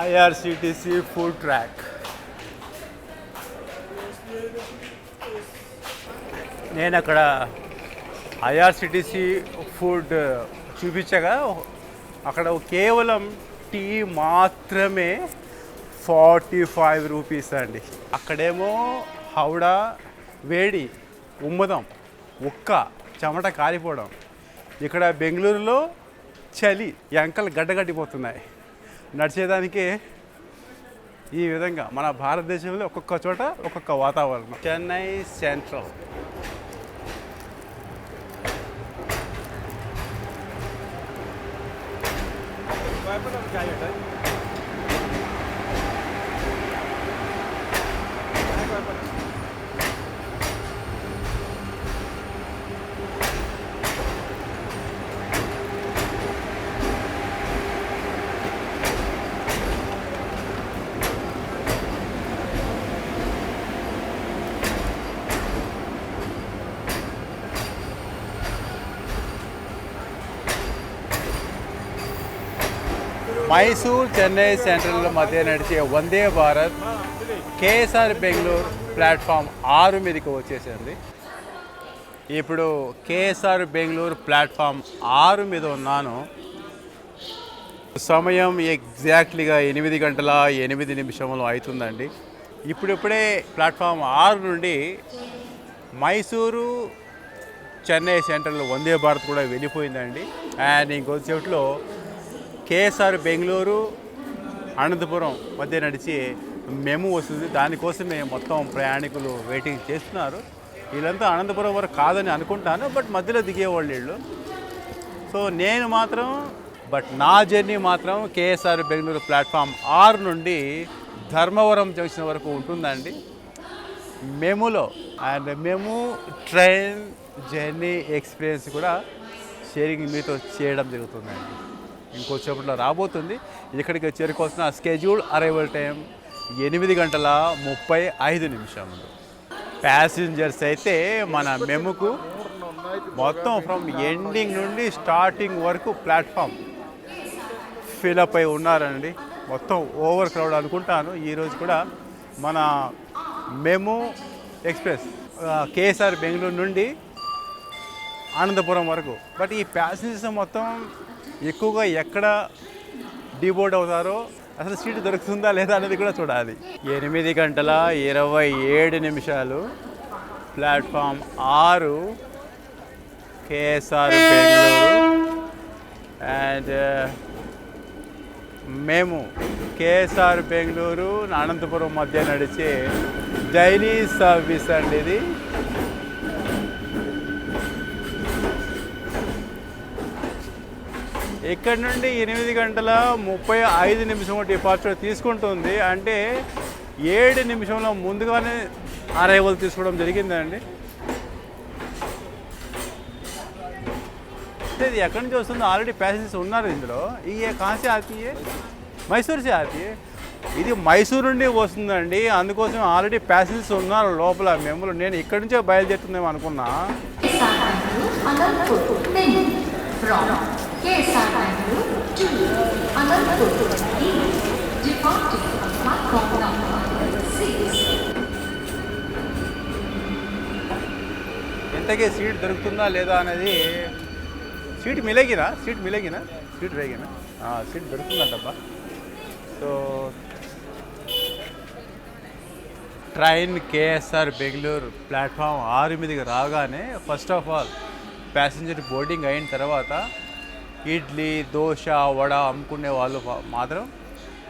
IRCTC food track. నేను అక్కడ IRCTC food చూపించగా అక్కడ కేవలం టీ మాత్రమే 45 రూపీస్ అండి. అక్కడేమో హౌడా వేడి ఉమ్మదం ఉక్క చెమట కాలిపోవడం. ఇక్కడ బెంగళూరులో చలి ఎంకలు గడ్డగట్టిపోతున్నాయి. నడిచేదానికే ఈ విధంగా మన భారతదేశంలో ఒక్కొక్క చోట ఒక్కొక్క వాతావరణం. చెన్నై సెంట్రల్. మైసూర్ చెన్నై సెంట్రల్ మధ్య నడిచే వందే భారత్ కేఎస్ఆర్ బెంగళూరు ప్లాట్ఫామ్ 6 మీదకి వచ్చేసింది. ఇప్పుడు కేఎస్ఆర్ బెంగళూరు ప్లాట్ఫామ్ 6 మీద ఉన్నాను. సమయం ఎగ్జాక్ట్లీగా 8 గంటల 8 నిమిషంలో అవుతుందండి. ఇప్పుడిప్పుడే ప్లాట్ఫామ్ 6 నుండి మైసూరు చెన్నై సెంట్రల్ వందే భారత్ కూడా వెళ్ళిపోయిందండి. అండ్ ఇంకొద్దిసేపట్లో కేఎస్ఆర్ బెంగళూరు అనంతపురం మధ్య నడిచి మెము వస్తుంది. దానికోసమే మొత్తం ప్రయాణికులు వెయిటింగ్ చేస్తున్నారు. వీళ్ళంతా అనంతపురం వరకు కాదని అనుకుంటాను, బట్ మధ్యలో దిగేవాళ్ళు వీళ్ళు. సో నేను మాత్రం నా జర్నీ మాత్రం కేఎస్ఆర్ బెంగళూరు ప్లాట్ఫామ్ 6 నుండి ధర్మవరం జంక్షన్ వరకు ఉంటుందండి మెములో. And MEMU train journey experience కూడా షేరింగ్ మీతో చేయడం జరుగుతుందండి. ఇంకొచ్చేపట్లో రాబోతుంది. ఇక్కడికి చేరుకోవాల్సిన స్కెడ్యూల్ అరైవల్ టైం 8 గంటల 35 నిమిషాలు. ప్యాసింజర్స్ అయితే మన మెముకు మొత్తం ఫ్రమ్ ఎండింగ్ నుండి స్టార్టింగ్ వరకు ప్లాట్ఫామ్ ఫిలప్ అయి ఉన్నారండి. మొత్తం ఓవర్ క్రౌడ్ అనుకుంటాను. ఈరోజు కూడా మన మెము ఎక్స్ప్రెస్ కేఎస్ఆర్ బెంగళూరు నుండి అనంతపురం వరకు. బట్ ఈ ప్యాసింజర్స్ మొత్తం ఎక్కువగా ఎక్కడ డీబోర్డ్ అవుతారో, అసలు సీటు దొరుకుతుందా లేదా అనేది కూడా చూడాలి. 8 గంటల 27 నిమిషాలు ప్లాట్ఫామ్ 6 కేఎస్ఆర్ బెంగళూరు. అండ్ మేము కేఎస్ఆర్ బెంగళూరు అనంతపురం మధ్య నడిచే డైలీ సర్వీస్ అండి ఇది. ఇక్కడ నుండి 8 గంటల 35 నిమిషం డిపార్చర్ తీసుకుంటుంది. అంటే 7 నిమిషంలో ముందుగానే అరైవల్ తీసుకోవడం జరిగిందండి. ఇది ఎక్కడి నుంచి వస్తుందో ఆల్రెడీ ప్యాసింజర్స్ ఉన్నారు ఇందులో. ఈ కాన్సే ఆతి మైసూర్ సే ఆతి. ఇది మైసూరు నుండి వస్తుందండి. అందుకోసం ఆల్రెడీ ప్యాసింజర్స్ ఉన్నారు లోపల మెములో. నేను ఇక్కడి నుంచే బయలుదేరుతుందేమో అనుకున్నా. ఇంతకీ సీట్ దొరుకుతుందా లేదా అనేది. సీట్ మిలేగినా సీట్ రేగినా సీట్ దొరుకుతుందంటబ్బా. So train KSR Bengaluru platform 6 మీదకి రాగానే first of all passenger boarding అయిన తర్వాత ఇడ్లీ దోశ వడ అమ్ముకునే వాళ్ళు మాత్రం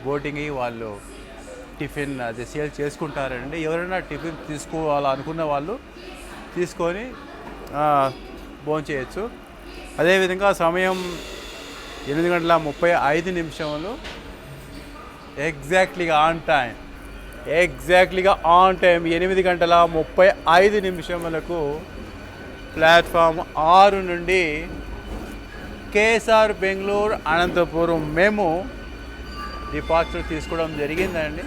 బోటింగ్ అయ్యి వాళ్ళు టిఫిన్ అది సేల్ చేసుకుంటారండి. ఎవరైనా టిఫిన్ తీసుకోవాలనుకున్న వాళ్ళు తీసుకొని భోంచేయచ్చు. అదేవిధంగా సమయం 8 గంటల 35 నిమిషాలు ఎగ్జాక్ట్లీగా ఆన్ టైం 8 గంటల 35 నిమిషములకు ప్లాట్ఫామ్ 6 నుండి కేఎస్ఆర్ బెంగళూరు అనంతపురం మేము డిపార్చర్ తీసుకోవడం జరిగిందండి.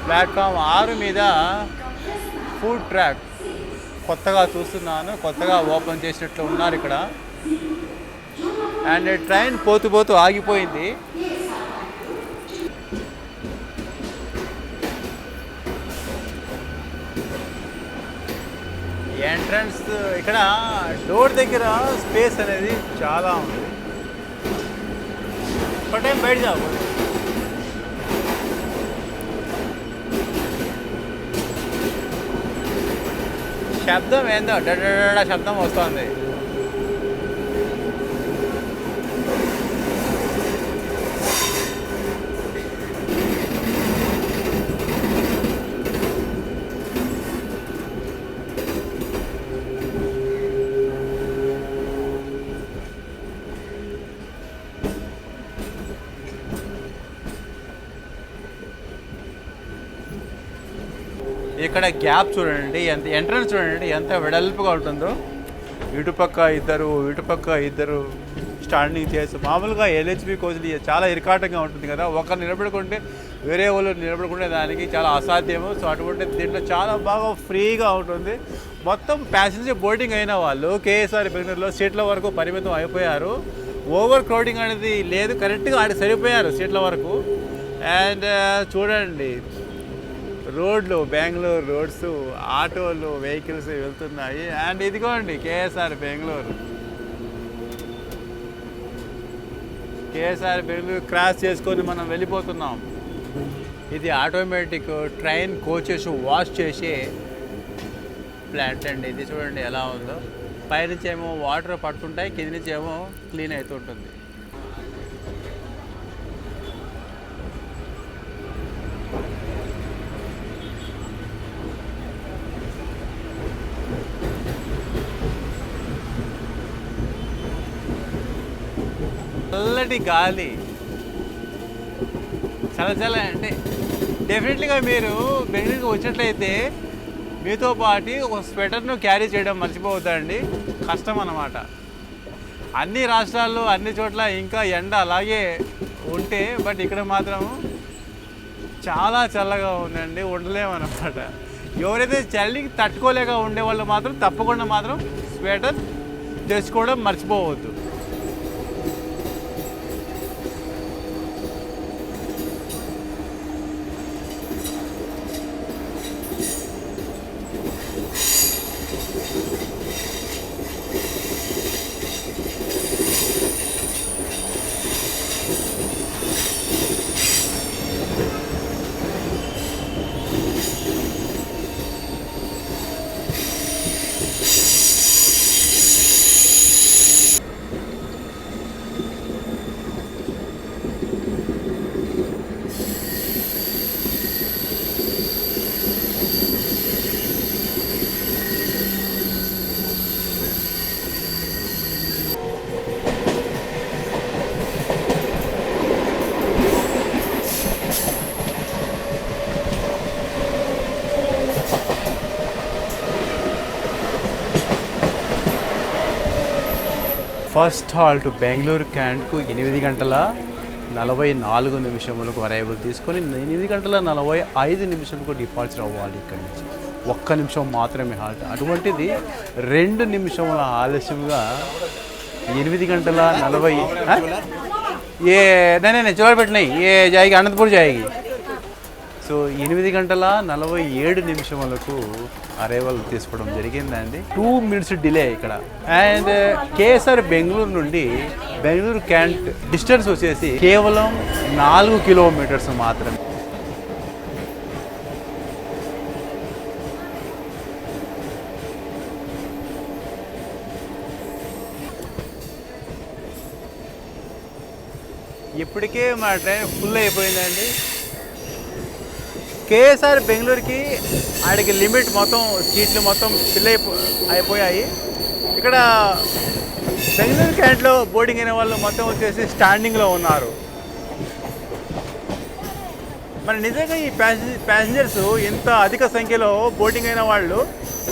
ప్లాట్ఫామ్ 6 మీద ఫుడ్ ట్రాక్ కొత్తగా చూస్తున్నాను, కొత్తగా ఓపెన్ చేసినట్లు ఉన్నారు ఇక్కడ. అండ్ ట్రైన్ పోతూ పోతూ ఆగిపోయింది. ఎంట్రన్స్ ఇక్కడ డోర్ దగ్గర స్పేస్ అనేది చాలా ఉంది. ఒక టైం బయట జాబు శబ్దం ఏందో డడ శబ్దం వస్తుంది. ఇక్కడ గ్యాప్ చూడండి, ఎంత ఎంట్రన్స్ చూడండి ఎంత వెడల్పుగా ఉంటుందో. ఇటుపక్క ఇద్దరు స్టాండింగ్ చేసి, మామూలుగా ఎల్హెచ్బి కోచ్లు చాలా ఇరకాటంగా ఉంటుంది కదా, ఒకరు నిలబడుకుంటే వేరే వాళ్ళు నిలబడుకునే దానికి చాలా అసాధ్యము. సో అటువంటి దీంట్లో చాలా బాగా ఫ్రీగా ఉంటుంది. మొత్తం ప్యాసింజర్ బోర్డింగ్ అయిన వాళ్ళు కేఎస్ఆర్ బెంగళూరులో సీట్ల వరకు పరిమితం అయిపోయారు. ఓవర్ క్రౌడింగ్ అనేది లేదు, కరెక్ట్గా ఆడి సరిపోయారు సీట్ల వరకు. అండ్ చూడండి రోడ్లు, బెంగళూరు రోడ్స్, ఆటోలు, వెహికల్స్ వెళ్తున్నాయి. అండ్ ఇదిగోండి కేఎస్ఆర్ బెంగళూరు క్రాస్ చేసుకొని మనం వెళ్ళిపోతున్నాం. ఇది ఆటోమేటిక్ ట్రైన్ కోచెస్ వాష్ చేసే ప్లాంట్ అండి. ఇది చూడండి ఎలా ఉందో. పైనుంచి ఏమో వాటర్ పడుతుంటాయి, కింద నుంచి ఏమో క్లీన్ అవుతుంటుంది. చల్లటి గాలి, చాలా అంటే డెఫినెట్లీగా మీరు బెంగళూరుకి వచ్చినట్లయితే మీతో పాటు ఒక స్వెటర్ను క్యారీ చేయడం మర్చిపోవద్దండి, కష్టం అన్నమాట. అన్ని రాష్ట్రాల్లో అన్ని చోట్ల ఇంకా ఎండ అలాగే ఉంటే, బట్ ఇక్కడ మాత్రం చాలా చల్లగా ఉందండి, ఉండలేమన్నమాట. ఎవరైతే చలికి తట్టుకోలేక ఉండేవాళ్ళు మాత్రం తప్పకుండా మాత్రం స్వెటర్ తెచ్చుకోవడం మర్చిపోవద్దు. ఫస్ట్ హాల్ట్ బెంగళూరు క్యాంట్కు 8 గంటల 44 నిమిషములకు అరైవల్ తీసుకొని 8 గంటల 45 నిమిషాలకు డిపార్చర్ అవ్వాలి ఇక్కడి నుంచి. 1 నిమిషం మాత్రమే హాల్ట్. అటువంటిది 2 నిమిషముల ఆలస్యంగా 8 గంటల 40 ఏ नहीं चोर बैठ नहीं ये जाएगी अनंतपुर जाएगी. సో 8 గంటల 47 నిమిషములకు అరైవల్ తీసుకోవడం జరిగిందండి. 2 minutes డిలే ఇక్కడ. అండ్ కేఎస్ఆర్ బెంగళూరు నుండి బెంగళూరు క్యాంట్ డిస్టెన్స్ వచ్చేసి కేవలం 4 కిలోమీటర్స్ మాత్రమే. ఇప్పటికే మా ట్రైన్ ఫుల్ అయిపోయిందండి. కేఎస్ఆర్ బెంగళూరుకి ఆడికి లిమిట్ మొత్తం సీట్లు మొత్తం ఫిల్ అయిపోయాయి. ఇక్కడ బెంగళూరు క్యాంట్లో బోర్డింగ్ అయిన వాళ్ళు మొత్తం వచ్చేసి స్టాండింగ్లో ఉన్నారు. మరి నిజంగా ఈ ప్యాసింజర్స్ ఇంత అధిక సంఖ్యలో బోర్డింగ్ అయిన వాళ్ళు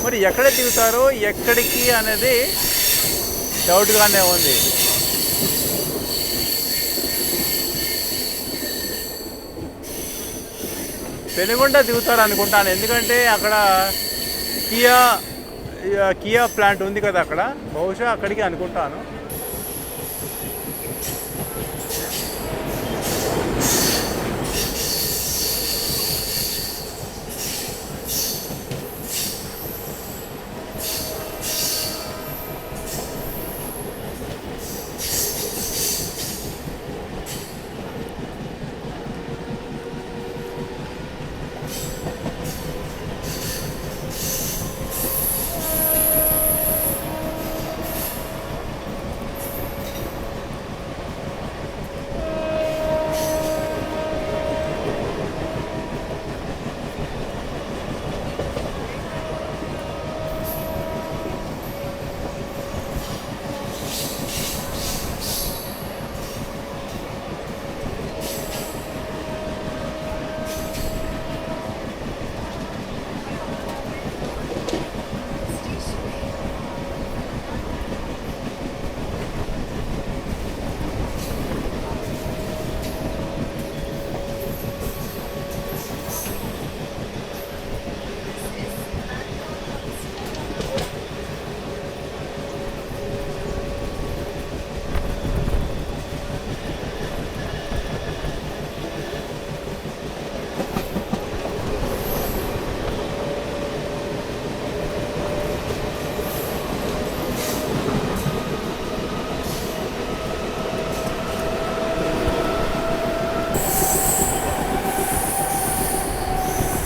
మరి ఎక్కడ దిగుతారో ఎక్కడికి అనేది డౌట్గానే ఉంది. పెనుగొండ దిగుతారు అనుకుంటాను, ఎందుకంటే అక్కడ కియా కియా ప్లాంట్ ఉంది కదా అక్కడ, బహుశా అక్కడికి అనుకుంటాను.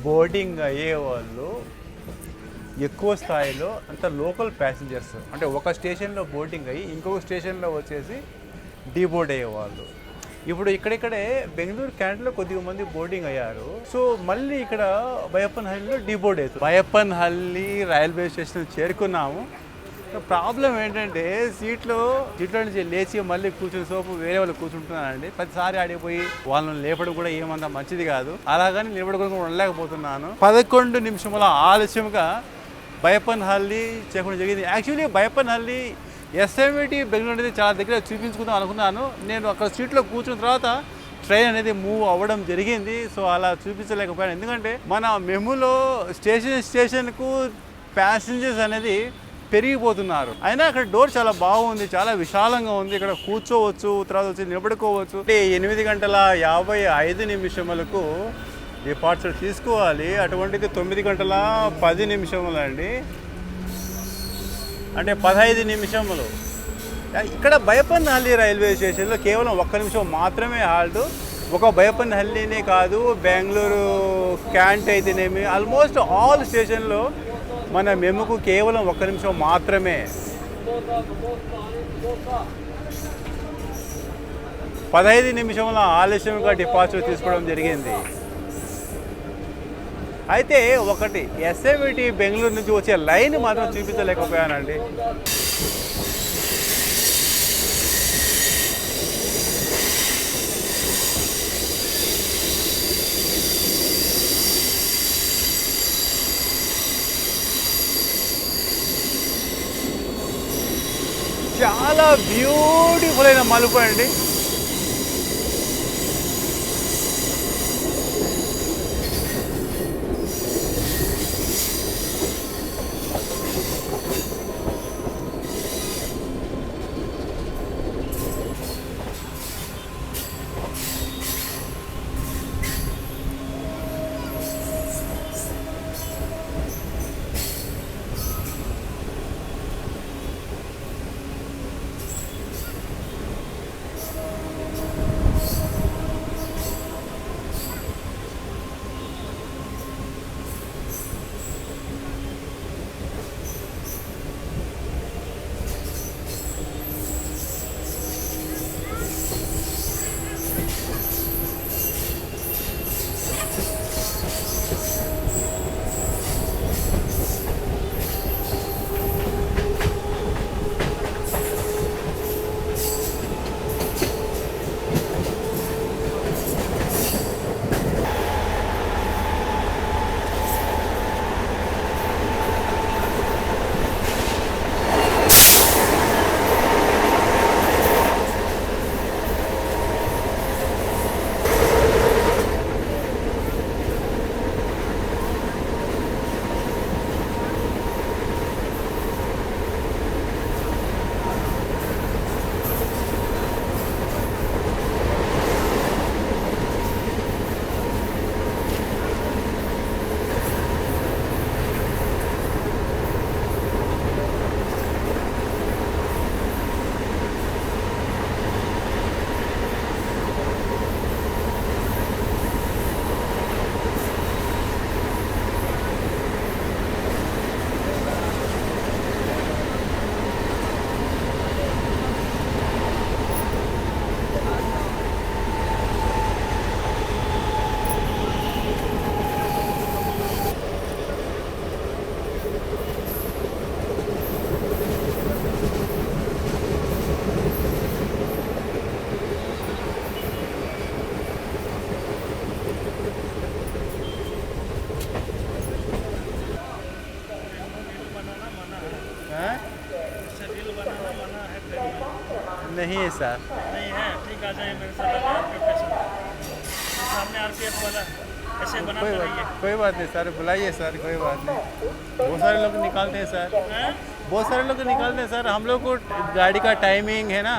బోర్డింగ్ అయ్యే వాళ్ళు ఎక్కువ స్థాయిలో అంత లోకల్ ప్యాసింజర్స్, అంటే ఒక స్టేషన్లో బోర్డింగ్ అయ్యి ఇంకొక స్టేషన్లో వచ్చేసి డీబోర్డ్ అయ్యేవాళ్ళు. ఇప్పుడు ఇక్కడిక్కడే బెంగళూరు క్యాంటీన్లో కొద్దిగా మంది బోర్డింగ్ అయ్యారు. సో మళ్ళీ ఇక్కడ బయ్యప్పన్హల్లిలో డీబోర్డ్ అవుతుంది. బయ్యప్పన్హల్లి రైల్వే స్టేషన్ చేరుకున్నాము. ప్రాబ్లం ఏంటంటే సీట్లో నుంచి లేచి మళ్ళీ కూర్చుని సోపు వేరే వాళ్ళు కూర్చుంటున్నానండి. ప్రతిసారి ఆడిపోయి వాళ్ళని లేపడం కూడా ఏమంత మంచిది కాదు. అలాగని నిలబడుకొని కూడా ఉండలేకపోతున్నాను. 11 నిమిషముల ఆలస్యంగా బయ్యప్పన్హల్లి చేరుకోవడం జరిగింది. యాక్చువల్లీ బయ్యప్పన్హల్లి ఎస్ఎంవిటి బెంగళూరు అనేది చాలా దగ్గర చూపించుకుందాం అనుకున్నాను. నేను అక్కడ సీట్లో కూర్చున్న తర్వాత ట్రైన్ అనేది మూవ్ అవ్వడం జరిగింది. సో అలా చూపించలేకపోయాను, ఎందుకంటే మన మెములో స్టేషన్కు ప్యాసింజర్స్ అనేది పెరిగిపోతున్నారు. అయినా అక్కడ డోర్ చాలా బాగుంది, చాలా విశాలంగా ఉంది. ఇక్కడ కూర్చోవచ్చు, తర్వాత వచ్చి నిలబడుకోవచ్చు. 8:55 డిపార్చర్ తీసుకోవాలి. అటువంటిది 9:10 అండి, అంటే 15 నిమిషములు. ఇక్కడ బయ్యప్పన్హల్లి రైల్వే స్టేషన్లో కేవలం 1 నిమిషం మాత్రమే హాల్ట్. ఒక బయ్యప్పన్హల్లినే కాదు, బెంగళూరు క్యాంట్ అయితేనేమి ఆల్మోస్ట్ ఆల్ స్టేషన్లో మన మెముకు కేవలం 1 నిమిషం మాత్రమే. 15 నిమిషముల ఆలస్యంగా డిపార్చర్ తీసుకోవడం జరిగింది. అయితే ఒకటి ఎస్ఎంవిటి బెంగళూరు నుంచి వచ్చే లైన్ మాత్రం చూపించలేకపోయానండి. చాలా బ్యూటిఫుల్ అయిన మలుపు అండి. नहीं है सर। नहीं है, ठीक आ जाए मेरे साथ, आपके पेशेंट सामने आरपीएफ वाला ऐसे बनाते रहिए। कोई बात नहीं सर, बुलाइए सर, कोई बात नहीं। बहुत सारे लोग निकालते हैं सर, बहुत सारे लोग निकालते हैं सर। हम लोग को गाड़ी का टाइमिंग है ना,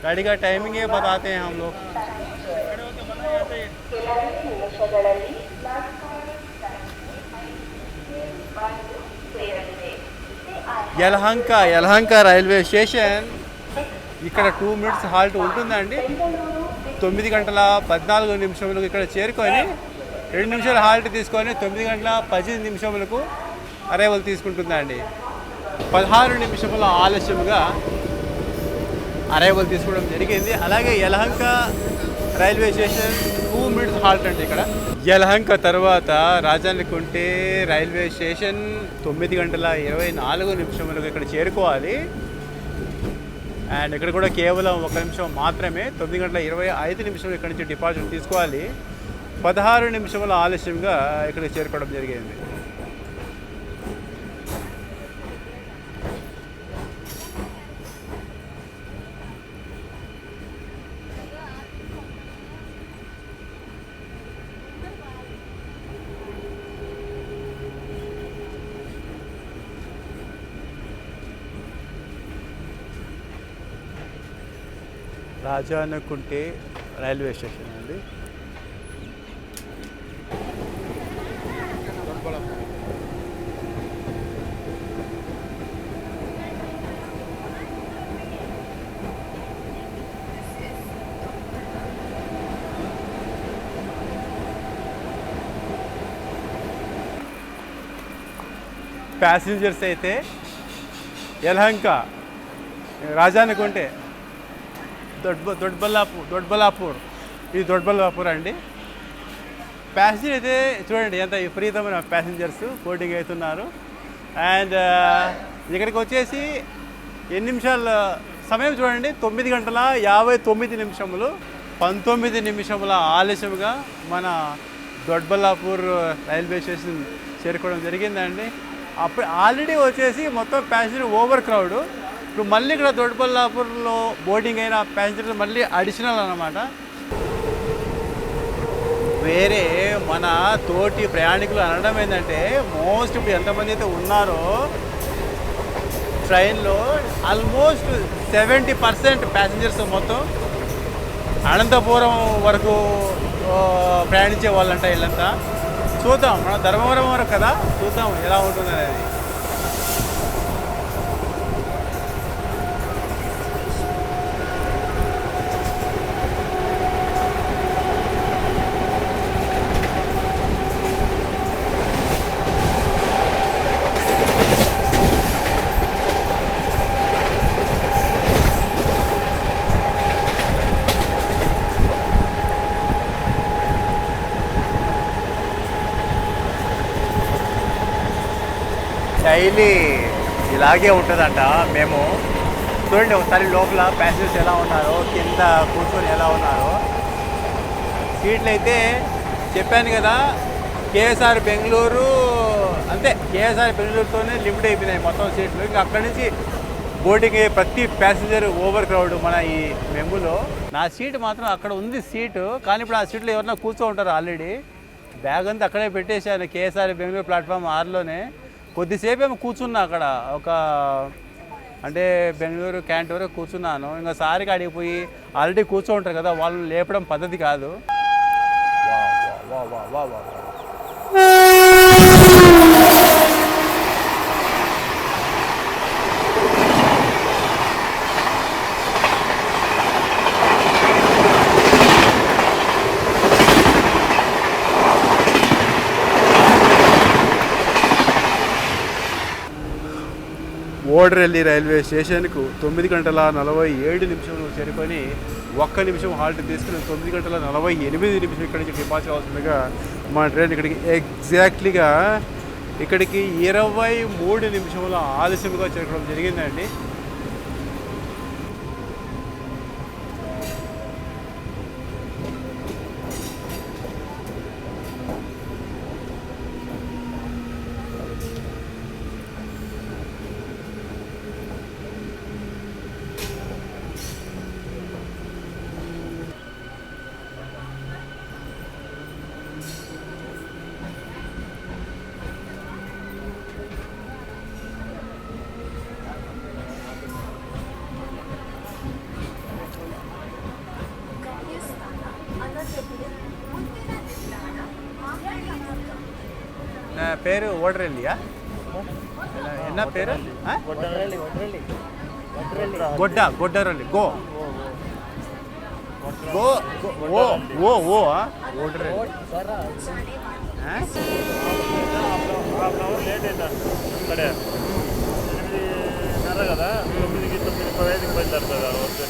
गाड़ी का टाइमिंग ये बताते हैं हम लोग। खड़े होके बनाए जाते हैं। యలహంక రైల్వే స్టేషన్ ఇక్కడ 2 మినిట్స్ హాల్ట్ ఉంటుందండి. 9 గంటల 14 నిమిషములకు ఇక్కడ చేరుకొని 2 నిమిషాలు హాల్ట్ తీసుకొని 9 గంటల 18 నిమిషములకు అరైవల్ తీసుకుంటుందండి. 16 నిమిషముల ఆలస్యముగా అరైవల్ తీసుకోవడం జరిగింది. అలాగే Yelahanka railway station 2 minutes halt అండి ఇక్కడ. యలహంక తర్వాత రాజానికుంటే రైల్వే స్టేషన్ 9 గంటల 24 నిమిషములకు ఇక్కడ చేరుకోవాలి. అండ్ ఇక్కడ కూడా కేవలం 1 నిమిషం మాత్రమే, 9 గంటల 25 నిమిషాలు ఇక్కడ నుంచి డిపాజిట్ తీసుకోవాలి. 16 నిమిషముల ఆలస్యంగా ఇక్కడికి చేరుకోవడం జరిగింది. రాజానుకుంటే రైల్వే స్టేషన్ అండి. ప్యాసింజర్స్ అయితే యలహంక, రాజానుకుంటే దొడ్బల్లాపూర్, ఇది దొడ్బల్లాపూర్ అండి. ప్యాసింజర్ అయితే చూడండి ఎంత విపరీతమైన ప్యాసింజర్స్ బోర్డింగ్ అవుతున్నారు. అండ్ ఇక్కడికి వచ్చేసి ఎన్ని నిమిషాల సమయం చూడండి, 9 గంటల 59 నిమిషములు. 19 నిమిషముల ఆలస్యముగా మన దొడ్బల్లాపూర్ రైల్వే స్టేషన్ చేరుకోవడం జరిగిందండి. అప్పుడు ఆల్రెడీ వచ్చేసి మొత్తం ప్యాసింజర్ ఓవర్ క్రౌడ్. ఇప్పుడు మళ్ళీ ఇక్కడ దొడ్బల్లాపూర్లో బోర్డింగ్ అయిన ప్యాసింజర్స్ మళ్ళీ అడిషనల్ అన్నమాట. వేరే మన తోటి ప్రయాణికులు అనడం ఏంటంటే మోస్ట్ ఇప్పుడు ఎంతమంది అయితే ఉన్నారో ట్రైన్లో ఆల్మోస్ట్ 70% ప్యాసింజర్స్ మొత్తం అనంతపురం వరకు ప్రయాణించే వాళ్ళంట వీళ్ళంతా. చూద్దాం, మన ధర్మవరం వరకు కదా, చూద్దాం ఎలా ఉంటుంది అనేది. డైలీ ఇలాగే ఉంటుందంట. మేము చూడండి ఒకసారి లోపల ప్యాసింజర్స్ ఎలా ఉన్నారో, కింద కూర్చొని ఎలా ఉన్నారో. సీట్లు అయితే చెప్పాను కదా, కేఎస్ఆర్ బెంగళూరు అంతే, కేఎస్ఆర్ బెంగళూరుతోనే లిమిట్ అయిపోయినాయి మొత్తం సీట్లు. ఇంకా అక్కడి నుంచి బోర్డింగ్ అయ్యే ప్రతి ప్యాసింజర్ ఓవర్ క్రౌడ్ మన ఈ మెములో. నా సీట్ మాత్రం అక్కడ ఉంది సీటు, కానీ ఇప్పుడు ఆ సీట్లో ఎవరైనా కూర్చో ఉంటారు. ఆల్రెడీ బ్యాగ్ అంతా అక్కడే పెట్టేశాను కేఎస్ఆర్ బెంగళూరు ప్లాట్ఫామ్ 6లోనే. కొద్దిసేపు ఏమో కూర్చున్నా అక్కడ, ఒక అంటే బెంగళూరు క్యాంట్ వరకు కూర్చున్నాను. ఇంకా సారికి అడిగిపోయి ఆల్రెడీ కూర్చో ఉంటారు కదా, వాళ్ళని లేపడం పద్ధతి కాదు. వా వా వా వా వా. ఓడరెల్లి రైల్వే స్టేషన్కు 9 గంటల 47 నిమిషంలో చేరుకొని 1 నిమిషం హాల్ట్ తీసుకుని 9 గంటల 48 నిమిషం ఇక్కడి నుంచి డిపాజిట్ అవుతుండగా మా ట్రైన్ ఇక్కడికి ఎగ్జాక్ట్లీగా ఇక్కడికి 23 నిమిషముల ఆలస్యంగా చేరుకోవడం జరిగిందండి. పేరు ఓడరెల్లియా ఎన్న పేరు గొడ్డరల్లి గో గో ఓ ఓ ఓ ఓడరెల్లి హాఫ్ అవర్ లేట్ అవుతాను అక్కడే 8:30 కదా 9:15 బయలుదేరుతుంది వస్తే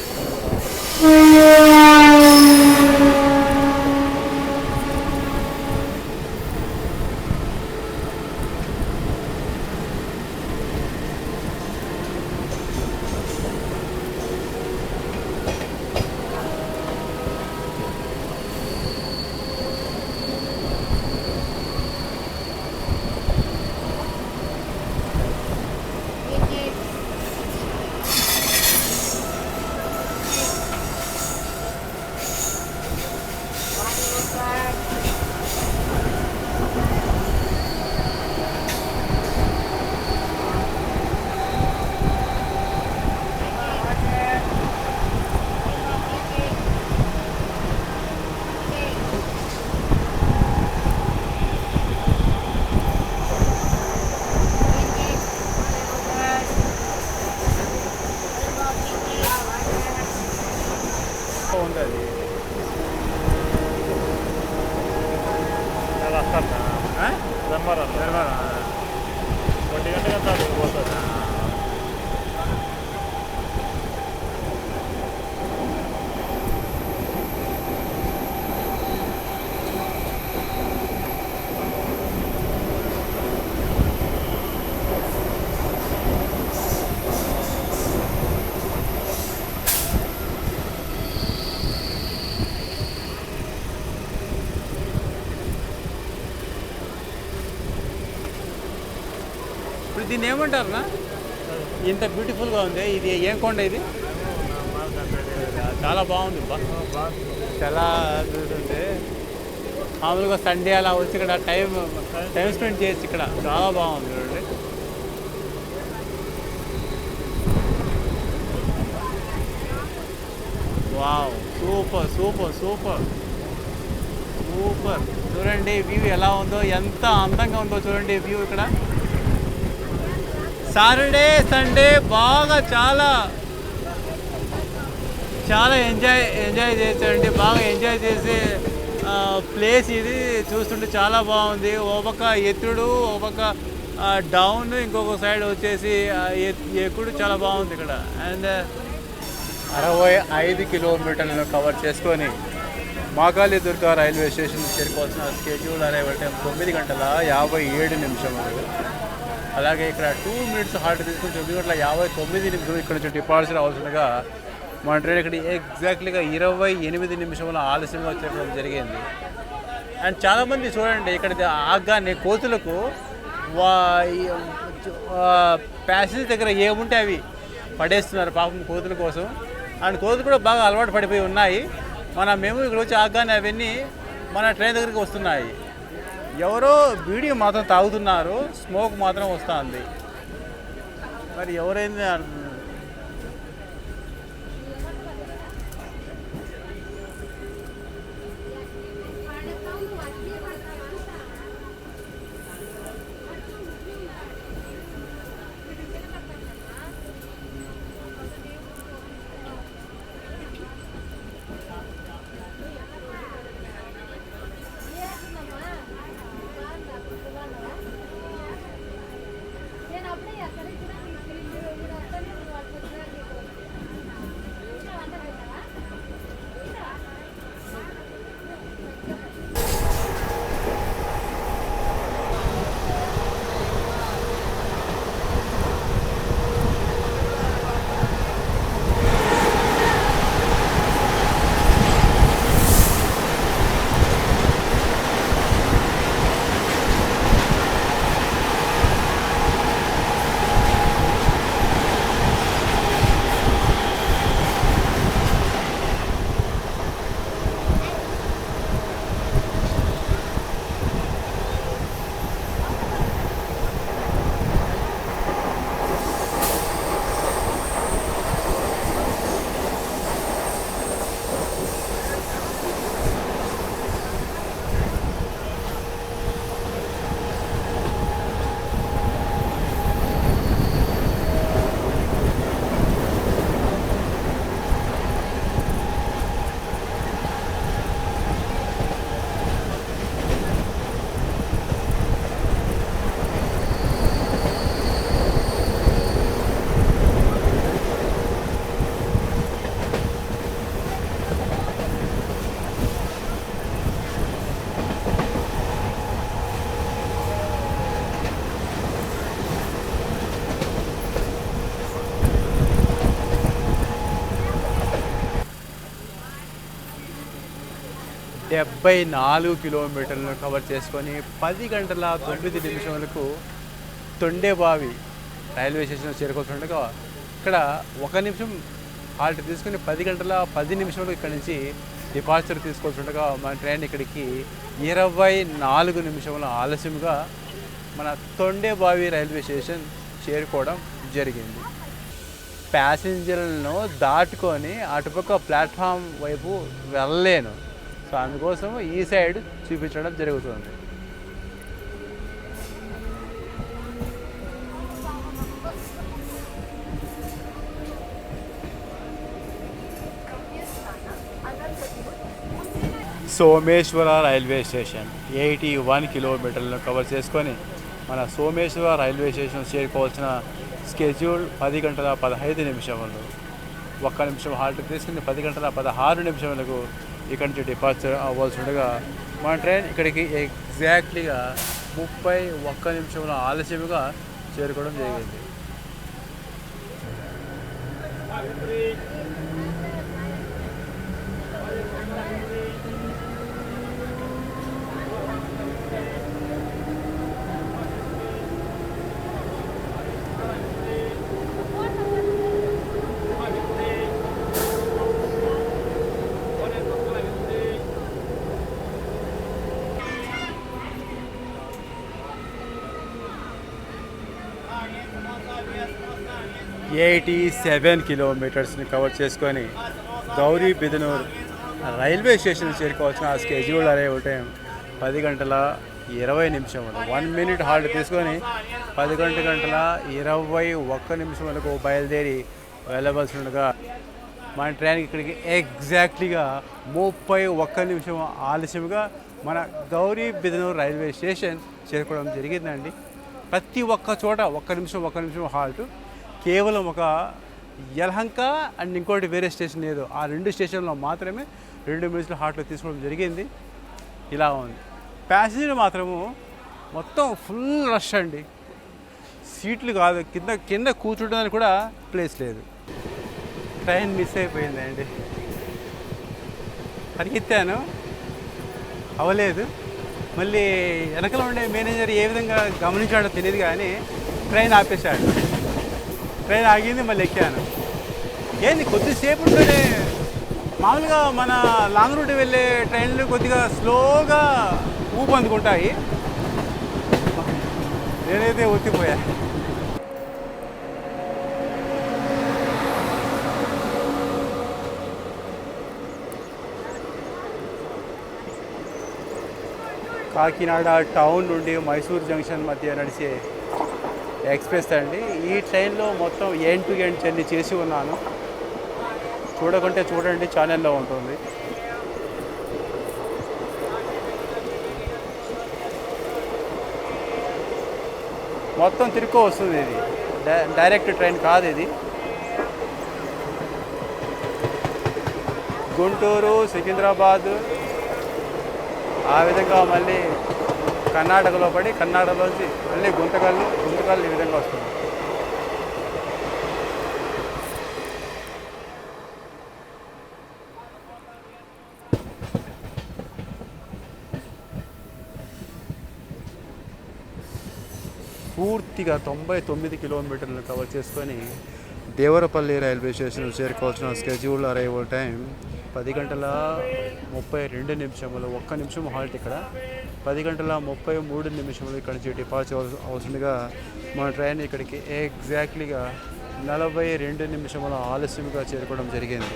ఉంది అది ధర్మవరం 1 గంటకంతా పోతుంది ఇప్పుడు దీన్ని ఏమంటారునా ఇంత బ్యూటిఫుల్గా ఉంది ఇది ఏం కొండ ఇది చాలా బాగుంది చాలా చూస్తుంటే మామూలుగా సండే అలా వచ్చి ఇక్కడ టైం స్పెండ్ చేయొచ్చు ఇక్కడ చాలా బాగుంది చూడండి wow super super super super చూడండి వ్యూ ఎలా ఉందో ఎంత అందంగా ఉందో చూడండి వ్యూ ఇక్కడ సాటర్డే సండే బాగా చాలా చాలా ఎంజాయ్ చేశారండి బాగా ఎంజాయ్ చేసే ప్లేస్ ఇది చూస్తుంటే చాలా బాగుంది ఒక పక్క ఎత్తుడు ఒక పక్క డౌన్ ఇంకొక సైడ్ వచ్చేసి ఎక్కుడు చాలా బాగుంది ఇక్కడ అండ్ 65 కిలోమీటర్లను కవర్ చేసుకొని మాగాలి దుర్గా రైల్వే స్టేషన్ చేరుకోవాల్సిన స్కెడ్యూల్ అరైవల్ టైం 9:57 అలాగే ఇక్కడ 2 మినిట్స్ హాల్ట్ తీసుకుని 9:59 ఇక్కడ నుంచి డిపార్చర్ అవసరంగా మన ట్రైన్ ఇక్కడ ఎగ్జాక్ట్లీగా 28 నిమిషంలో ఆలస్యంగా వచ్చేయడం జరిగింది అండ్ చాలామంది చూడండి ఇక్కడ ఆగ్గానే కోతులకు ప్యాసేజ్ దగ్గర ఏముంటే అవి పడేస్తున్నారు పాపం కోతుల కోసం అండ్ కోతులు కూడా బాగా అలవాటు పడిపోయి ఉన్నాయి మేము ఇక్కడ వచ్చి ఆగ్గానే అవన్నీ మన ట్రైన్ దగ్గరికి వస్తున్నాయి ఎవరో బీడీ మాత్రం తాగుతున్నారు స్మోక్ మాత్రం వస్తుంది మరి ఎవరైంది 74 కిలోమీటర్లను కవర్ చేసుకొని 10 గంటల 9 నిమిషములకు తొండేబావి రైల్వే స్టేషన్ చేరుకుంటుండగా ఇక్కడ 1 నిమిషం హాల్ట్ తీసుకుని 10 గంటల 10 నిమిషాలకు ఇక్కడ నుంచి డిపార్చర్ తీసుకొస్తుండగా మన ట్రైన్ ఇక్కడికి 24 నిమిషముల ఆలస్యంగా మన తొండేబావి రైల్వే స్టేషన్ చేరుకోవడం జరిగింది. ప్యాసింజర్లను దాటుకొని అటుపక్క ప్లాట్ఫామ్ వైపు వెళ్ళలేను. సో అందుకోసం ఈ సైడ్ చూపించడం జరుగుతుంది. సోమేశ్వర రైల్వే స్టేషన్ 81 కిలోమీటర్లను కవర్ చేసుకొని మన సోమేశ్వర రైల్వే స్టేషన్ చేరుకోవాల్సిన స్కెడ్యూల్ 10 గంటల 15 నిమిషములు. 1 నిమిషం హాల్ట్ తీసుకుని 10 గంటల 16 నిమిషములకు ఇక్కడి నుంచి డిపార్చర్ అవ్వాల్సి ఉండగా మన ట్రైన్ ఇక్కడికి ఎగ్జాక్ట్లీగా 31 నిమిషముల ఆలస్యముగా చేరుకోవడం జరిగింది. $87 కిలోమీటర్స్ని కవర్ చేసుకొని గౌరీ బిదనూర్ రైల్వే స్టేషన్ చేరుకోవాల్సిన స్కెడ్యూల్ అరైవల్ టైం 10 గంటల 20 నిమిషములు. 1 మినిట్ హాల్ట్ తీసుకొని 10 గంటల 21 నిమిషములకు బయలుదేరి వెళ్ళవలసి ఉండగా మన ట్రైన్ ఇక్కడికి ఎగ్జాక్ట్లీగా 31 నిమిషం ఆలస్యంగా మన గౌరీ బిదనూర్ రైల్వే స్టేషన్ చేరుకోవడం జరిగిందండి. ప్రతి ఒక్క చోట 1 నిమిషం హాల్ట్. కేవలం ఒక యలహంక అండ్ ఇంకోటి వేరే స్టేషన్ లేదు, ఆ 2 స్టేషన్లో మాత్రమే 2 మినిట్ల హాల్ట్లో తీసుకోవడం జరిగింది. ఇలా ఉంది. ప్యాసింజర్ మాత్రము మొత్తం ఫుల్ రష్ అండి. సీట్లు కాదు, కింద కూర్చోడానికి కూడా ప్లేస్ లేదు. ట్రైన్ మిస్ అయిపోయిందండి. పరిగెత్తాను, అవ్వలేదు. మళ్ళీ వెనకలో ఉండే మేనేజర్ ఏ విధంగా గమనించాడో తెలియదు కానీ ట్రైన్ ఆపేశాడు. ట్రైన్ ఆగింది, మళ్ళీ ఎక్కాను. ఏంది కొద్దిసేపులోనే మామూలుగా మన లాంగ్ రూట్ వెళ్ళే ట్రైన్లు కొద్దిగా స్లోగా ఊపు అందుకుంటాయి, నేనైతే ఒత్తిపోయా. కాకినాడ టౌన్ నుండి మైసూర్ జంక్షన్ మధ్య నడిచే ఎక్స్ప్రెస్ అండి. ఈ ట్రైన్లో మొత్తం ఎండ్ టు ఎండ్ జర్నీ చేసి ఉన్నాను. చూడకుంటే చూడండి, ఛానల్లో ఉంటుంది. మొత్తం తిరుక్కో వస్తుంది. ఇది డైరెక్ట్ ట్రైన్ కాదు, ఇది గుంటూరు, సికింద్రాబాద్, ఆ విధంగా మళ్ళీ కర్ణాటకలో పడి కర్ణాటకలోంచి మళ్ళీ గుంతకల్లు ఈ విధంగా వస్తుంది. పూర్తిగా 99 కిలోమీటర్లను కవర్ చేసుకొని దేవరపల్లి రైల్వే స్టేషన్ చేరుకోవాల్సిన స్కెడ్యూల్ అరైవల్ టైం 10 గంటల 32 నిమిషములు. 1 నిమిషం హాల్ట్ ఇక్కడ. 10 గంటల 33 నిమిషములు ఇక్కడ నుంచి డిపార్చర్ అవసరంగా మన ట్రైన్ ఇక్కడికి ఎగ్జాక్ట్లీగా 42 నిమిషముల ఆలస్యంగా చేరుకోవడం జరిగింది.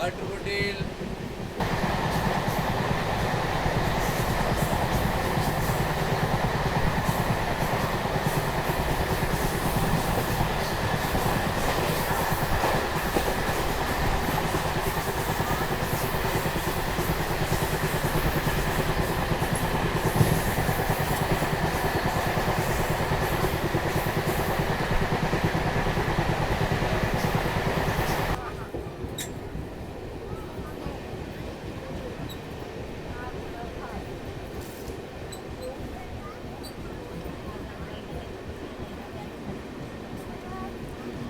Water bottle.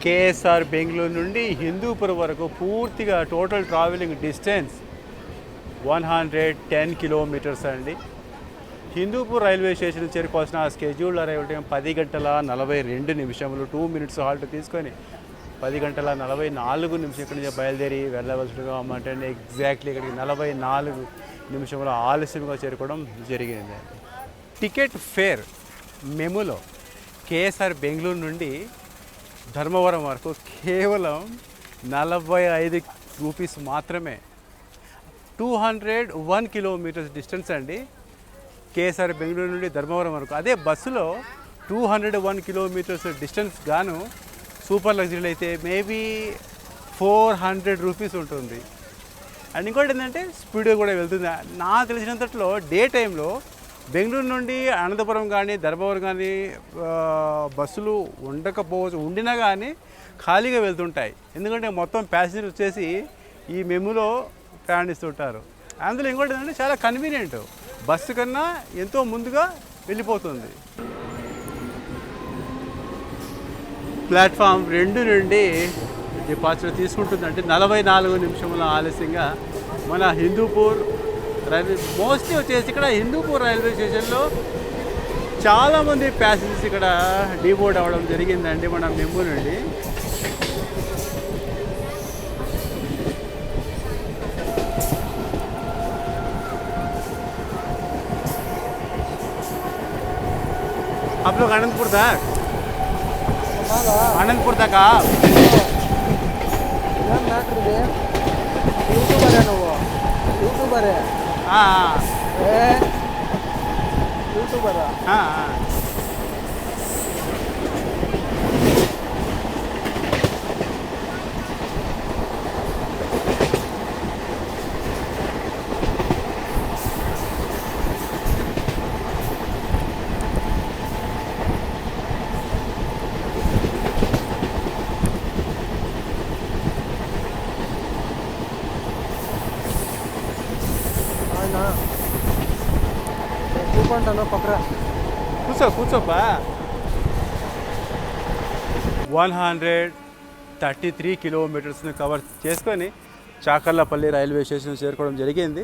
కేఎస్ఆర్ బెంగళూరు నుండి హిందూపూర్ వరకు పూర్తిగా టోటల్ ట్రావెలింగ్ డిస్టెన్స్ 110 కిలోమీటర్స్ అండి. హిందూపూర్ రైల్వే స్టేషన్ చేరుకోవాల్సిన స్కెడ్యూల్ అరైవల్ టైం 10 గంటల 42 నిమిషములు. 2 మినిట్స్ హాల్ట్ తీసుకొని 10 గంటల 44 నిమిషం ఇక్కడి నుంచి బయలుదేరి వెళ్ళవలసిగా అంటే ఎగ్జాక్ట్లీ ఇక్కడికి 44 నిమిషముల ఆలస్యంగా చేరుకోవడం జరిగింది. టికెట్ ఫేర్ మెములో కేఎస్ఆర్ బెంగళూరు నుండి ధర్మవరం వరకు కేవలం 45 రూపీస్ మాత్రమే. 201 కిలోమీటర్స్ డిస్టెన్స్ అండి కేఎస్ఆర్ బెంగళూరు నుండి ధర్మవరం వరకు. అదే బస్సులో 201 కిలోమీటర్స్ డిస్టెన్స్ గాను సూపర్ లగ్జరీలో అయితే మేబీ 400 రూపీస్ ఉంటుంది. అండ్ ఇంకోటి ఏంటంటే స్పీడ్గా కూడా వెళ్తుంది. నాకు తెలిసినంతట్లో డే టైంలో బెంగళూరు నుండి అనంతపురం కానీ ధర్మవరం కానీ బస్సులు ఉండకపోవచ్చు, ఉండినా కానీ ఖాళీగా వెళ్తుంటాయి. ఎందుకంటే మొత్తం ప్యాసింజర్ వచ్చేసి ఈ మెములో ప్రయాణిస్తుంటారు. అందులో ఇంకోటి ఏంటంటే చాలా కన్వీనియంట్, బస్సు కన్నా ఎంతో ముందుగా వెళ్ళిపోతుంది. ప్లాట్ఫామ్ 2 నుండి డిపార్చర్ తీసుకుంటుందంటే 44 నిమిషముల ఆలస్యంగా మన హిందూపూర్ రైల్వే. మోస్ట్లీ వచ్చేసి ఇక్కడ హిందూపూర్ రైల్వే స్టేషన్లో చాలామంది ప్యాసింజర్స్ ఇక్కడ డీబోర్డ్ అవ్వడం జరిగిందండి మన మెము నుండి. आप लोग आनंदपुर तक आप यूट्यूबर है हाँ यूट्यूबर है हाँ हाँ. पकड़ा కూర్చోపా. 133 కిలోమీటర్స్ని కవర్ చేసుకొని చాకర్లపల్లి రైల్వే స్టేషన్ చేరుకోవడం జరిగింది.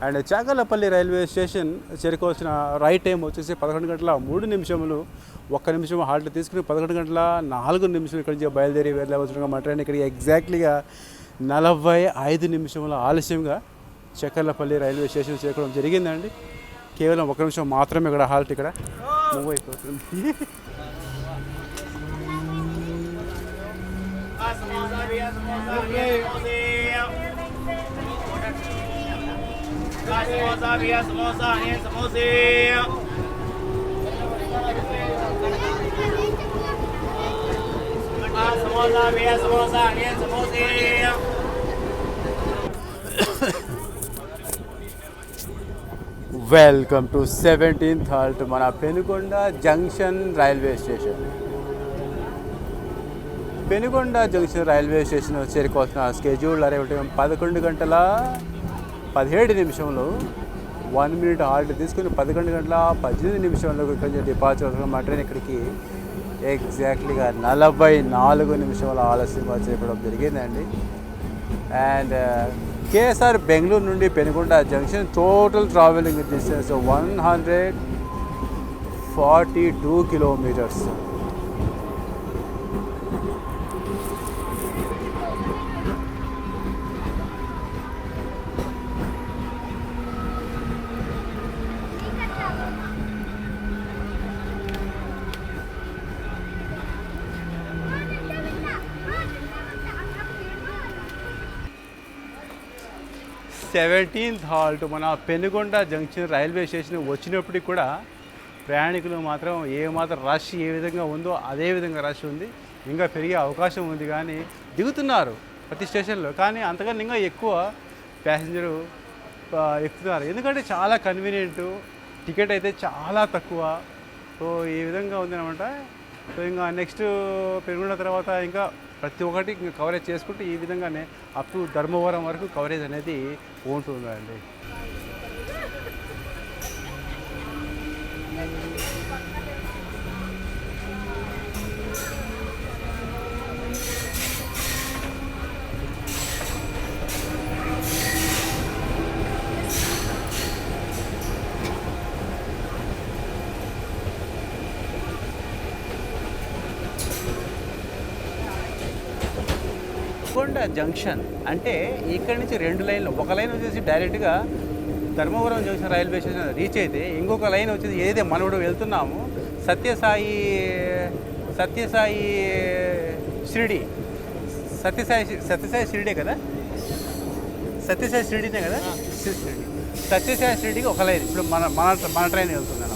అండ్ చాకర్లపల్లి రైల్వే స్టేషన్ చేరుకోవాల్సిన రైట్ టైం వచ్చేసి 11 గంటల 3 నిమిషములు. 1 నిమిషం హాల్ట్ తీసుకుని 11 గంటల 4 నిమిషాలు ఇక్కడి నుంచి బయలుదేరి వెళ్ళవలసిన మా ట్రైన్ ఇక్కడికి ఎగ్జాక్ట్లీగా 45 నిమిషముల ఆలస్యంగా చక్కర్లపల్లి రైల్వే స్టేషన్ చేరుకోవడం జరిగిందండి. కేవలం 1 నిమిషం మాత్రమే ఇక్కడ హాల్ట్ ఇక్కడ మూవ్ అయిపోతుంది. వెల్కమ్ టు 17th హాల్ట్ మన Penukonda junction railway station. Penukonda junction railway station చేరుకోవాల్సిన స్కెడ్యూల్ అరైవల్ టైం 11 గంటల 17 నిమిషంలో. 1 మినిట్ హాల్ట్ తీసుకుని 11 గంటల 18 నిమిషంలో ఇక్కడ డిపార్చర్ మా ట్రైన్ ఇక్కడికి ఎగ్జాక్ట్లీగా 44 నిమిషాల ఆలస్యంగా చేరుకోవడం జరిగిందండి. అండ్ కేఎస్ఆర్ బెంగళూరు నుండి Penukonda junction total travelling distance 142 kilometres. 17th halt మన పెనుగొండ జంక్షన్ రైల్వే స్టేషన్ వచ్చినప్పటికి కూడా ప్రయాణికులు మాత్రం ఏమాత్రం రష్ ఏ విధంగా ఉందో అదే విధంగా రష్ ఉంది. ఇంకా పెరిగే అవకాశం ఉంది, కానీ దిగుతున్నారు ప్రతి స్టేషన్లో, కానీ అంతకన్నా ఇంకా ఎక్కువ ప్యాసింజరు ఎక్కుతున్నారు. ఎందుకంటే చాలా కన్వీనియంటు, టికెట్ అయితే చాలా తక్కువ. సో ఈ విధంగా ఉంది అనమాట. సో ఇంకా నెక్స్ట్ పెరుగున్న తర్వాత ఇంకా ప్రతి ఒక్కటి ఇంకా కవరేజ్ చేసుకుంటూ ఈ విధంగానే అప్ టు ధర్మవరం వరకు కవరేజ్ అనేది ఉంటుందండి. పెనుగొండ జంక్షన్ అంటే ఇక్కడి నుంచి 2 లైన్లు, ఒక లైన్ వచ్చేసి డైరెక్ట్గా Dharmavaram junction railway station reach అయితే, ఇంకొక లైన్ వచ్చేసి ఏదైతే మనం ఇప్పుడు వెళ్తున్నామో సత్యసాయి షిరిడి, సత్యసాయి షిరిడే కదా, సత్యసాయి షిరిడినే కదా, సత్యసాయి షిరిడికి ఒక లైన్ ఇప్పుడు మన ట్రైన్ వెళ్తుంది అన్నమాట.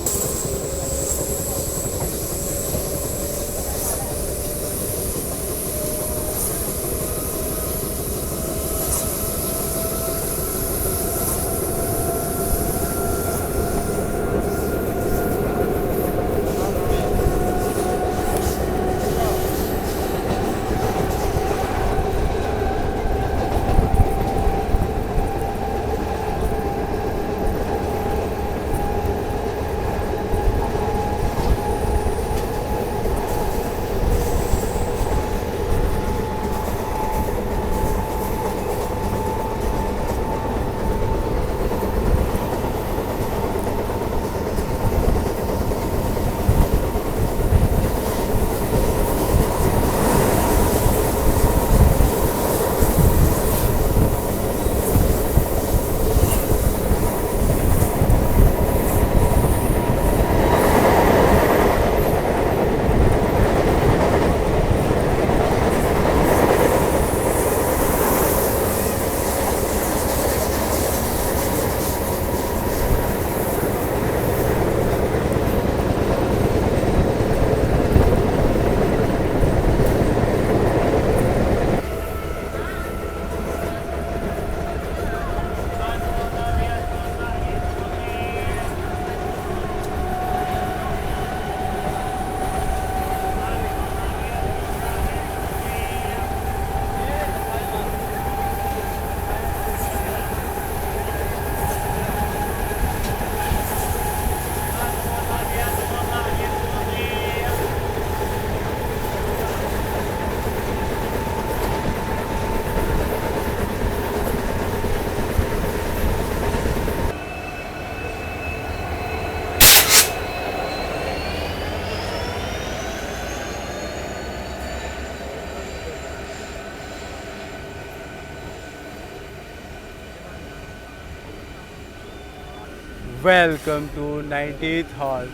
Welcome to 19th halt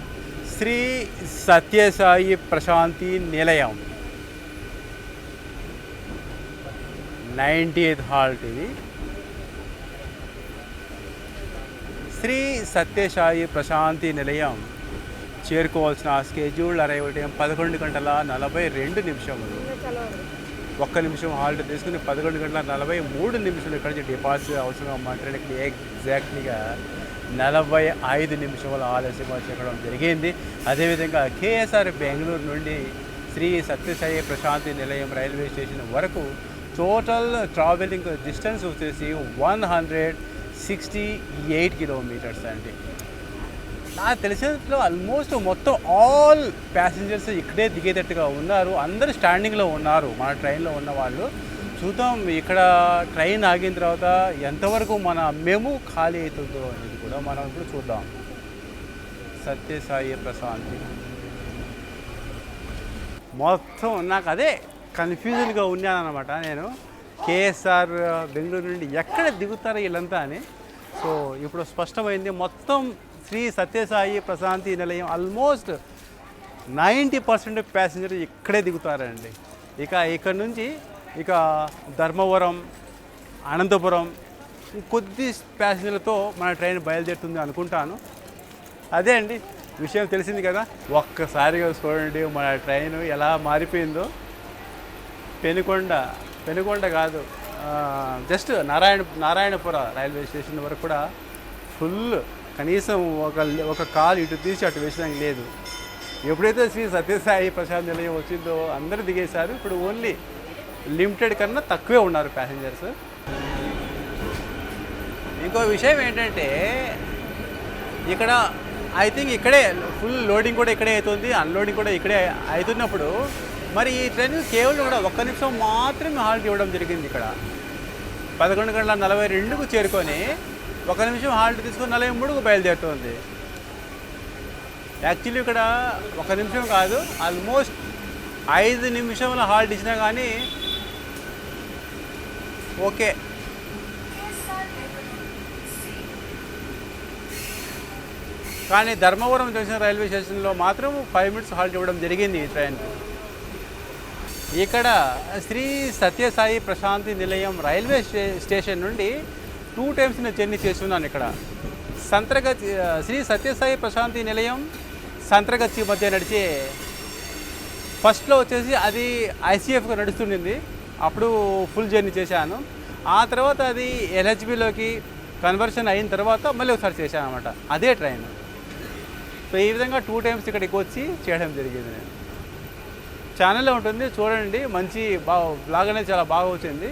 Shri Sathya Sai Prasanthi Nilayam. 90th halt ఇది. శ్రీ సత్యసాయి ప్రశాంతి నిలయం చేరుకోవాల్సిన స్కెడ్యూల్ అరైవల్ టైం 11:42. 1 నిమిషం హాల్ట్ తీసుకుని 11:43 ఇక్కడ నుంచి డిపాజిట్ అవసరం మాట్లాడే ఎగ్జాక్ట్లీగా 45 నిమిషాల ఆలస్యంగా చెక్కడం జరిగింది. అదేవిధంగా కేఎస్ఆర్ బెంగళూరు నుండి శ్రీ సత్యసాయి ప్రశాంతి నిలయం రైల్వే స్టేషన్ వరకు టోటల్ ట్రావెలింగ్ డిస్టెన్స్ వచ్చేసి 168 కిలోమీటర్స్ అండి. నాకు తెలిసినట్లు ఆల్మోస్ట్ మొత్తం ఆల్ ప్యాసింజర్స్ ఇక్కడే దిగేటట్టుగా ఉన్నారు. అందరూ స్టాండింగ్లో ఉన్నారు మన ట్రైన్లో ఉన్న వాళ్ళు. చూద్దాం ఇక్కడ ట్రైన్ ఆగిన తర్వాత ఎంతవరకు మన మేము ఖాళీ అవుతుందో అనేది కూడా మనం ఇప్పుడు చూద్దాం. సత్యసాయి ప్రశాంతి మొత్తం నాకు అదే కన్ఫ్యూజన్గా ఉన్నానమాట. నేను కేఎస్ఆర్ బెంగళూరు నుండి ఎక్కడ దిగుతారో వీళ్ళంతా అని. సో ఇప్పుడు స్పష్టమైంది, మొత్తం శ్రీ సత్యసాయి ప్రశాంతి నిలయం ఆల్మోస్ట్ 90% ప్యాసింజర్ ఇక్కడే దిగుతారండి. ఇక్కడ నుంచి ధర్మవరం, అనంతపురం, కొద్ది ప్యాసింజర్లతో మన ట్రైన్ బయలుదేరుతుంది అనుకుంటాను. అదే అండి విషయం తెలిసింది కదా. ఒక్కసారిగా చూడండి మన ట్రైన్ ఎలా మారిపోయిందో. పెనుకొండ కాదు, జస్ట్ నారాయణపుర రైల్వే స్టేషన్ వరకు కూడా ఫుల్, కనీసం ఒక కాలు ఇటు తీసి అటు వేసడానికి లేదు. ఎప్పుడైతే శ్రీ సత్యసాయి ప్రశాంత్ నిలయం వచ్చిందో అందరూ దిగేశారు. ఇప్పుడు ఓన్లీ లిమిటెడ్ కన్నా తక్కువే ఉన్నారు ప్యాసింజర్స్. ఇంకో విషయం ఏంటంటే ఇక్కడ ఐ థింక్ ఇక్కడే ఫుల్ లోడింగ్ కూడా ఇక్కడే అవుతుంది, అన్లోడింగ్ కూడా ఇక్కడే అవుతున్నప్పుడు మరి ఈ ట్రైన్ కేవలం కూడా 1 నిమిషం మాత్రమే హాల్ట్ ఇవ్వడం జరిగింది. ఇక్కడ 11:42కు చేరుకొని 1 నిమిషం హాల్ట్ తీసుకొని 43కు బయలుదేరుతుంది. యాక్చువల్లీ ఇక్కడ 1 నిమిషం కాదు, ఆల్మోస్ట్ 5 నిమిషంల హాల్ట్ ఇచ్చినా కానీ ఓకే. కానీ ధర్మవరం జంక్షన్ రైల్వే స్టేషన్లో మాత్రం 5 మినిట్స్ హాల్ట్ ఇవ్వడం జరిగింది ఈ ట్రైన్కి. ఇక్కడ శ్రీ సత్యసాయి ప్రశాంతి నిలయం రైల్వే స్టేషన్ నుండి 2 టైమ్స్ నేను జర్నీ చేస్తున్నాను. ఇక్కడ శ్రీ సత్యసాయి ప్రశాంతి నిలయం సంత్రగచ్చి మధ్య నడిచే ఫస్ట్లో వచ్చేసి అది ఐసీఎఫ్గా నడుస్తుండింది, అప్పుడు ఫుల్ జర్నీ చేశాను. ఆ తర్వాత అది ఎల్హెచ్బిలోకి కన్వర్షన్ అయిన తర్వాత మళ్ళీ ఒకసారి చేశాను అనమాట, అదే ట్రైన్. సో ఈ విధంగా 2 టైమ్స్ ఇక్కడికి వచ్చి చేయడం జరిగింది. నేను ఛానల్లో ఉంటుంది చూడండి, మంచి బ్లాగ్ అనేది చాలా బాగా వచ్చింది.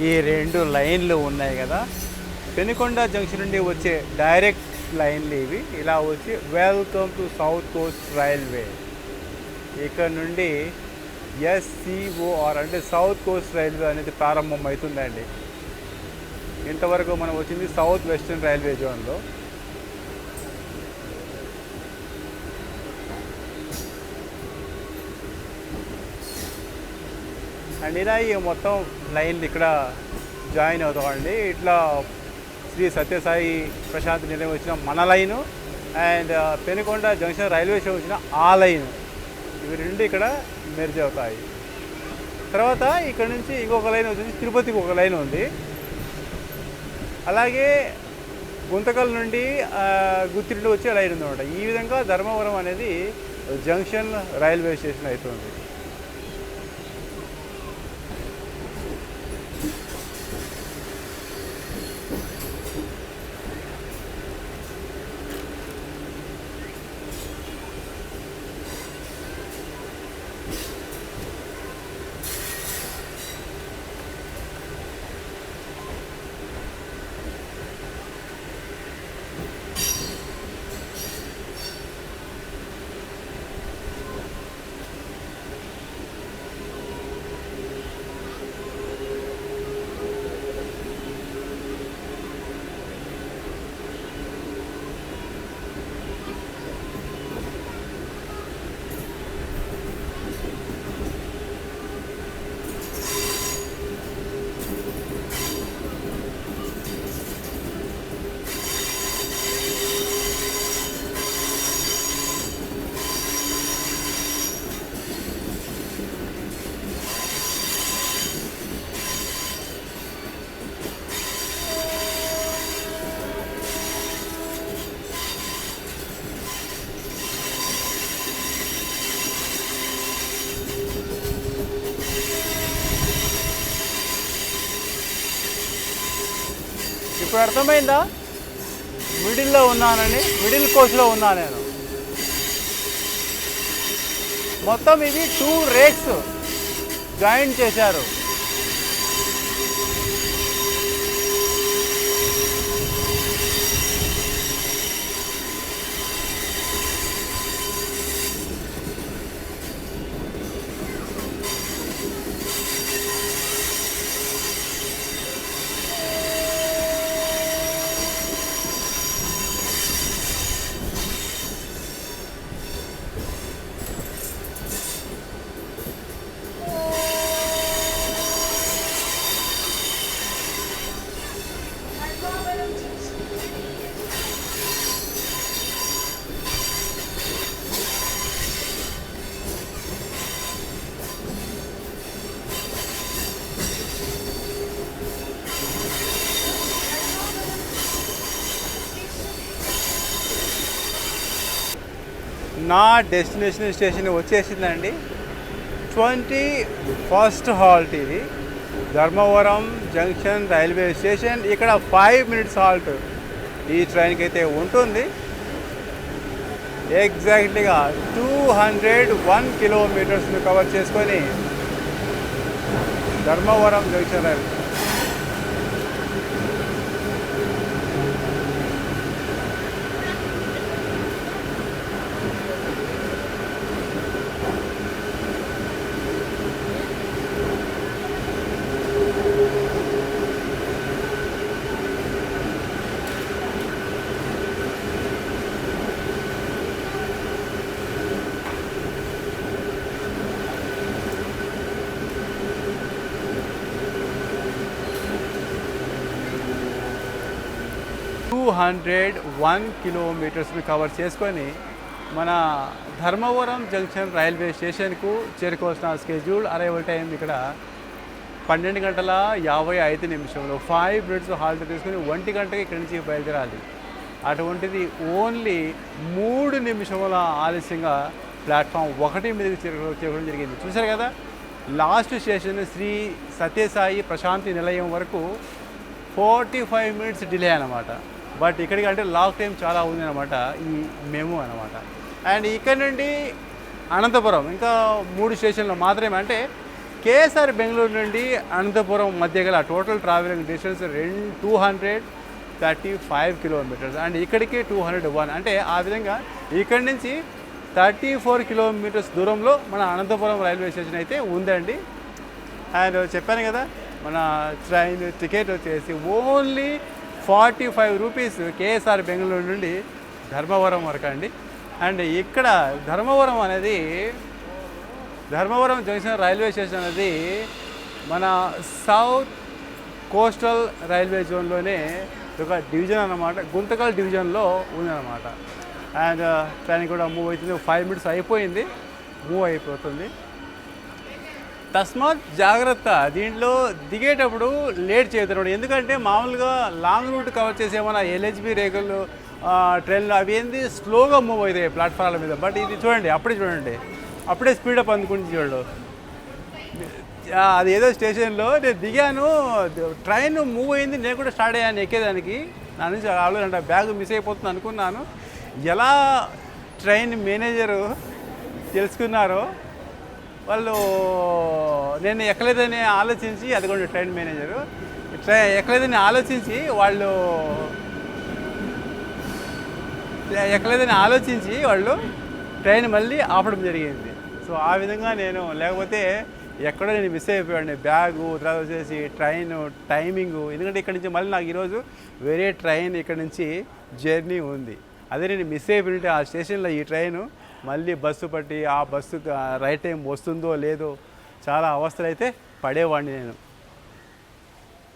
ఈ 2 లైన్లు ఉన్నాయి కదా, పెనుకొండ జంక్షన్ నుండి వచ్చే డైరెక్ట్ లైన్లు ఇవి. ఇలా వచ్చి welcome to south Coast railway, ఇక్కడ నుండి SCOR అంటే సౌత్ కోస్ట్ రైల్వే అనేది ప్రారంభం అవుతుందండి. ఇంతవరకు మనం వచ్చింది సౌత్ వెస్టర్న్ రైల్వే జోన్లో. అండ్ ఇలా ఈ మొత్తం లైన్లు ఇక్కడ జాయిన్ అవుతామండి. ఇట్లా శ్రీ సత్యసాయి ప్రశాంత్ నిలయం వచ్చిన మన line and Penukonda junction railway station వచ్చిన ఆ లైను, ఇవి 2 ఇక్కడ మెర్జ్ అవుతాయి. తర్వాత ఇక్కడ నుంచి ఇంకొక లైన్ వచ్చేసి తిరుపతికి ఒక లైన్ ఉంది. అలాగే గుంతకల్ నుండి గుత్తిరెడ్డి వచ్చే లైన్ ఉందన్నమాట. ఈ విధంగా ధర్మవరం అనేది జంక్షన్ రైల్వే స్టేషన్ అవుతుంది. ఇప్పుడు అర్థమైందా మిడిల్లో ఉన్నానని? మిడిల్ కోచ్లో ఉన్నా నేను. మొత్తం ఇది 2 రేక్స్ జాయిన్ చేశారు. నా డెస్టినేషన్ స్టేషన్ వచ్చేసిందండి. 21st హాల్ట్ ఇది ధర్మవరం జంక్షన్ రైల్వే స్టేషన్. ఇక్కడ 5 minutes హాల్ట్ ఈ ట్రైన్కి అయితే ఉంటుంది. ఎగ్జాక్ట్లీగా 201 కిలోమీటర్స్ని కవర్ చేసుకొని ధర్మవరం జంక్షన్ రైల్వే. కిలోమీటర్స్ని కవర్ చేసుకొని మన ధర్మవరం జంక్షన్ రైల్వే స్టేషన్కు చేరుకోవాల్సిన స్కెడ్యూల్ అరైవల్ టైం ఇక్కడ 12:55. 5 minutes హాల్ట్ తీసుకొని 1 గంటకి ఇక్కడి నుంచి బయలుదేరాలి. అటువంటిది ఓన్లీ 3 నిమిషముల ఆలస్యంగా ప్లాట్ఫామ్ 1 మీదకి చేరుకోవడం జరిగింది. చూశారు కదా, లాస్ట్ స్టేషన్ శ్రీ సత్యసాయి ప్రశాంతి నిలయం వరకు 45 minutes డిలే అనమాట. బట్ ఇక్కడికి అంటే లాంగ్ టైం చాలా ఉంది అనమాట ఈ మెమో అనమాట. అండ్ ఇక్కడ నుండి అనంతపురం ఇంకా 3 స్టేషన్లు మాత్రమే. అంటే కేఎస్ఆర్ బెంగళూరు నుండి అనంతపురం మధ్య గల total travelling distance 235 kilometres. And ఇక్కడికి 201. అంటే ఆ విధంగా ఇక్కడి నుంచి 34 కిలోమీటర్స్ దూరంలో మన అనంతపురం రైల్వే స్టేషన్ అయితే ఉందండి. అండ్ చెప్పాను కదా, మన ట్రైన్ టికెట్ వచ్చేసి ఓన్లీ 45 రూపీస్ కేఎస్ఆర్ బెంగళూరు నుండి ధర్మవరం వరకు అండి. అండ్ ఇక్కడ ధర్మవరం అనేది ధర్మవరం జంక్షన్ రైల్వే స్టేషన్ అనేది మన సౌత్ కోస్టల్ రైల్వే జోన్లోనే ఒక డివిజన్ అన్నమాట. గుంతకల్ డివిజన్లో ఉందన్నమాట. అండ్ ట్రైన్ కూడా మూవ్ అవుతుంది. 5 minutes అయిపోయింది, మూవ్ అయిపోతుంది. తస్మాత్ జాగ్రత్త, దీంట్లో దిగేటప్పుడు లేట్ చేయతున్నాడు. ఎందుకంటే మామూలుగా లాంగ్ రూట్ కవర్ చేసే ఏమైనా ఎల్హెచ్బి రేకులు ట్రైన్లు అవి ఏంది స్లోగా మూవ్ అవుతాయి ప్లాట్ఫామ్ల మీద. బట్ ఇది చూడండి, అప్పుడే స్పీడప్ అందుకుంటే చూడండి. అది ఏదో స్టేషన్లో నేను దిగాను, ట్రైన్ మూవ్ అయింది, నేను కూడా స్టార్ట్ అయ్యాను ఎక్కేదానికి. నా నుంచి ఆలోచన బ్యాగ్ మిస్ అయిపోతుంది అనుకున్నాను. ఎలా ట్రైన్ మేనేజరు తెలుసుకున్నారో వాళ్ళు, నేను ఎక్కలేదని ఆలోచించి, అదిగోండి ట్రైన్ మేనేజరు ఎక్కలేదని ఆలోచించి వాళ్ళు ట్రైన్ మళ్ళీ ఆపడం జరిగింది. సో ఆ విధంగా నేను, లేకపోతే ఎక్కడో నేను మిస్ అయిపోయాను బ్యాగు, తర్వాత వచ్చేసి ట్రైన్ టైమింగు. ఎందుకంటే ఇక్కడ నుంచి మళ్ళీ నాకు ఈరోజు వేరే ట్రైన్ ఇక్కడ నుంచి జర్నీ ఉంది. అదే నేను మిస్ అయిపోయింటే ఆ స్టేషన్లో ఈ ట్రైను మళ్ళీ బస్సు పట్టి ఆ బస్సు రైట్ టైం వస్తుందో లేదో చాలా అవస్థలు అయితే పడేవాడిని నేను.